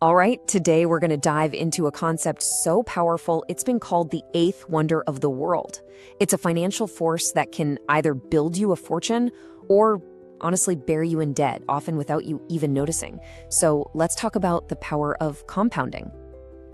All right, today we're going to dive into a concept so powerful it's been called the eighth wonder of the world. It's a financial force that can either build you a fortune or honestly bury you in debt, often without you even noticing. So let's talk about the power of compounding.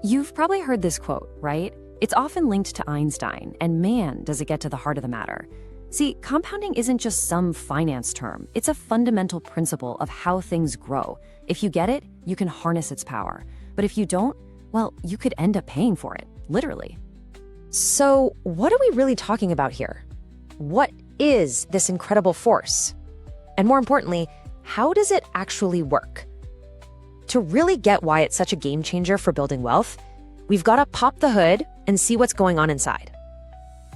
You've probably heard this quote, right? It's often linked to Einstein, and man, does it get to the heart of the matter. See, compounding isn't just some finance term. It's a fundamental principle of how things grow. If you get it, you can harness its power. But if you don't, well, you could end up paying for it, literally. So what are we really talking about here? What is this incredible force? And more importantly, how does it actually work? To really get why it's such a game changer for building wealth, we've got to pop the hood and see what's going on inside.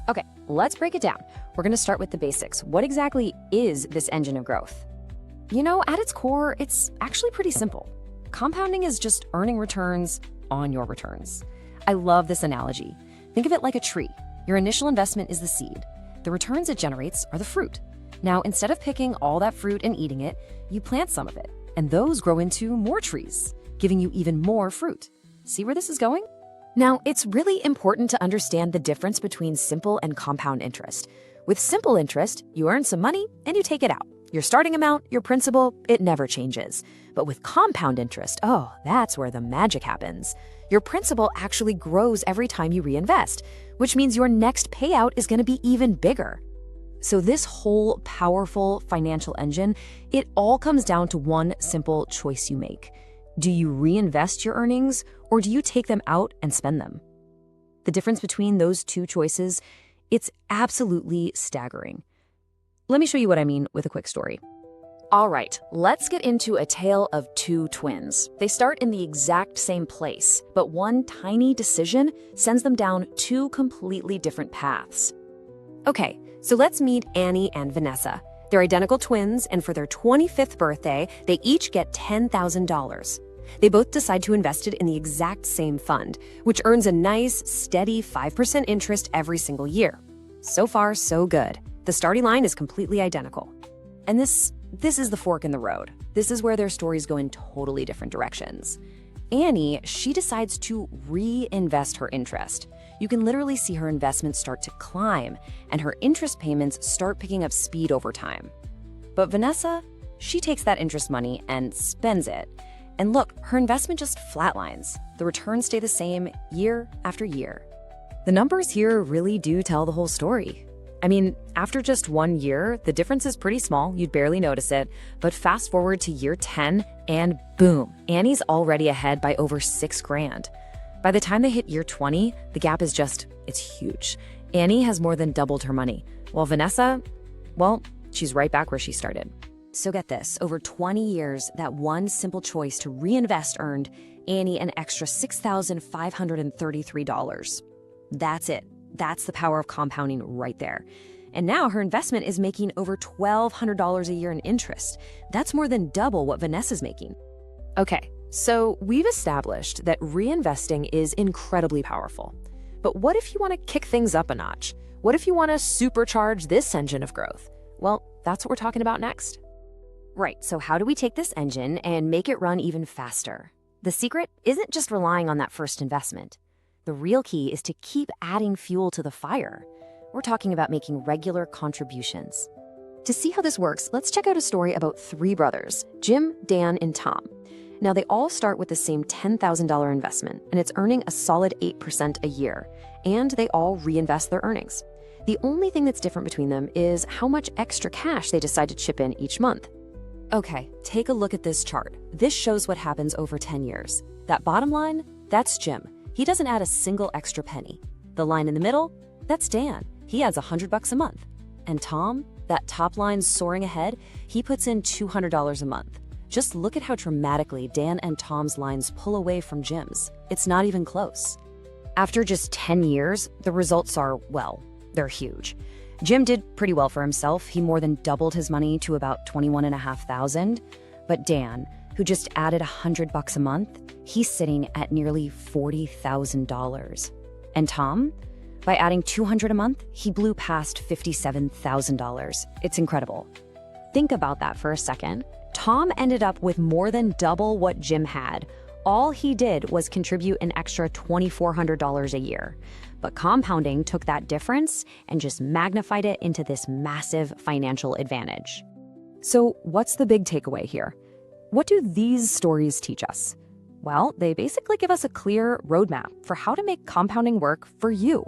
Okay, let's break it down. We're going to start with the basics. What exactly is this engine of growth? You know, at its core, it's actually pretty simple. Compounding is just earning returns on your returns. I love this analogy. Think of it like a tree. Your initial investment is the seed. The returns it generates are the fruit. Now, instead of picking all that fruit and eating it, you plant some of it, and those grow into more trees, giving you even more fruit. See where this is going? Now, it's really important to understand the difference between simple and compound interest. With simple interest, you earn some money and you take it out. Your starting amount, your principal, it never changes. But with compound interest, oh, that's where the magic happens. Your principal actually grows every time you reinvest, which means your next payout is going to be even bigger. So this whole powerful financial engine, it all comes down to one simple choice you make. Do you reinvest your earnings or do you take them out and spend them? The difference between those two choices, it's absolutely staggering. Let me show you what I mean with a quick story. All right, let's get into a tale of two twins. They start in the exact same place, but one tiny decision sends them down two completely different paths. Okay, so let's meet Annie and Vanessa. They're identical twins, and for their 25th birthday, they each get $10,000. They both decide to invest it in the exact same fund, which earns a nice, steady 5% interest every single year. So far, so good. The starting line is completely identical. And this is the fork in the road. This is where their stories go in totally different directions. Annie, she decides to reinvest her interest. You can literally see her investments start to climb, and her interest payments start picking up speed over time. But Vanessa, she takes that interest money and spends it. And look, her investment just flatlines. The returns stay the same year after year. The numbers here really do tell the whole story. I mean, after just 1 year, the difference is pretty small, you'd barely notice it, but fast forward to year 10 and boom, Annie's already ahead by over $6,000. By the time they hit year 20, the gap is it's huge. Annie has more than doubled her money, while Vanessa, well, she's right back where she started. So get this, over 20 years, that one simple choice to reinvest earned Annie an extra $6,533. That's it. That's the power of compounding right there. And now her investment is making over $1,200 a year in interest. That's more than double what Vanessa's making. Okay, so we've established that reinvesting is incredibly powerful. But what if you want to kick things up a notch? What if you want to supercharge this engine of growth? Well, that's what we're talking about next. Right, so how do we take this engine and make it run even faster? The secret isn't just relying on that first investment. The real key is to keep adding fuel to the fire. We're talking about making regular contributions. To see how this works, let's check out a story about three brothers, Jim, Dan, and Tom. Now, they all start with the same $10,000 investment, and it's earning a solid 8% a year, and they all reinvest their earnings. The only thing that's different between them is how much extra cash they decide to chip in each month. Okay, take a look at this chart. This shows what happens over 10 years. That bottom line, that's Jim. He doesn't add a single extra penny. The line in the middle, that's Dan. He adds $100 a month. And Tom, that top line soaring ahead, he puts in $200 a month. Just look at how dramatically Dan and Tom's lines pull away from Jim's. It's not even close. After just 10 years, the results are, well, they're huge. Jim did pretty well for himself. He more than doubled his money to about $21,500. But Dan, who just added $100 a month, he's sitting at nearly $40,000. And Tom, by adding $200 a month, he blew past $57,000. It's incredible. Think about that for a second. Tom ended up with more than double what Jim had, All he did was contribute an extra $2,400 a year. But compounding took that difference and just magnified it into this massive financial advantage. So what's the big takeaway here? What do these stories teach us? Well, they basically give us a clear roadmap for how to make compounding work for you.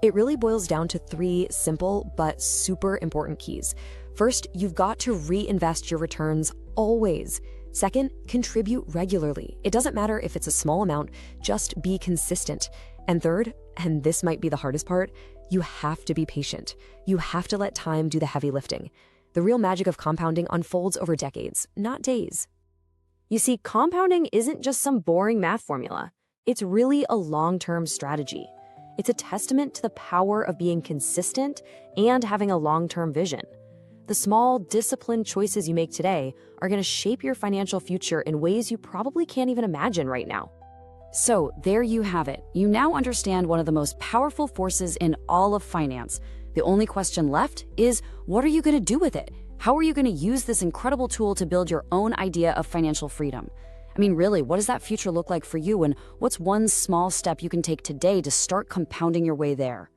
It really boils down to 3 simple but super important keys. First, you've got to reinvest your returns always. Second, contribute regularly. It doesn't matter if it's a small amount, just be consistent. And third, and this might be the hardest part, you have to be patient. You have to let time do the heavy lifting. The real magic of compounding unfolds over decades, not days. You see, compounding isn't just some boring math formula. It's really a long-term strategy. It's a testament to the power of being consistent and having a long-term vision. The small, disciplined choices you make today are going to shape your financial future in ways you probably can't even imagine right now. So there you have it. You now understand one of the most powerful forces in all of finance. The only question left is, what are you going to do with it? How are you going to use this incredible tool to build your own idea of financial freedom? I mean, really, what does that future look like for you, and what's one small step you can take today to start compounding your way there?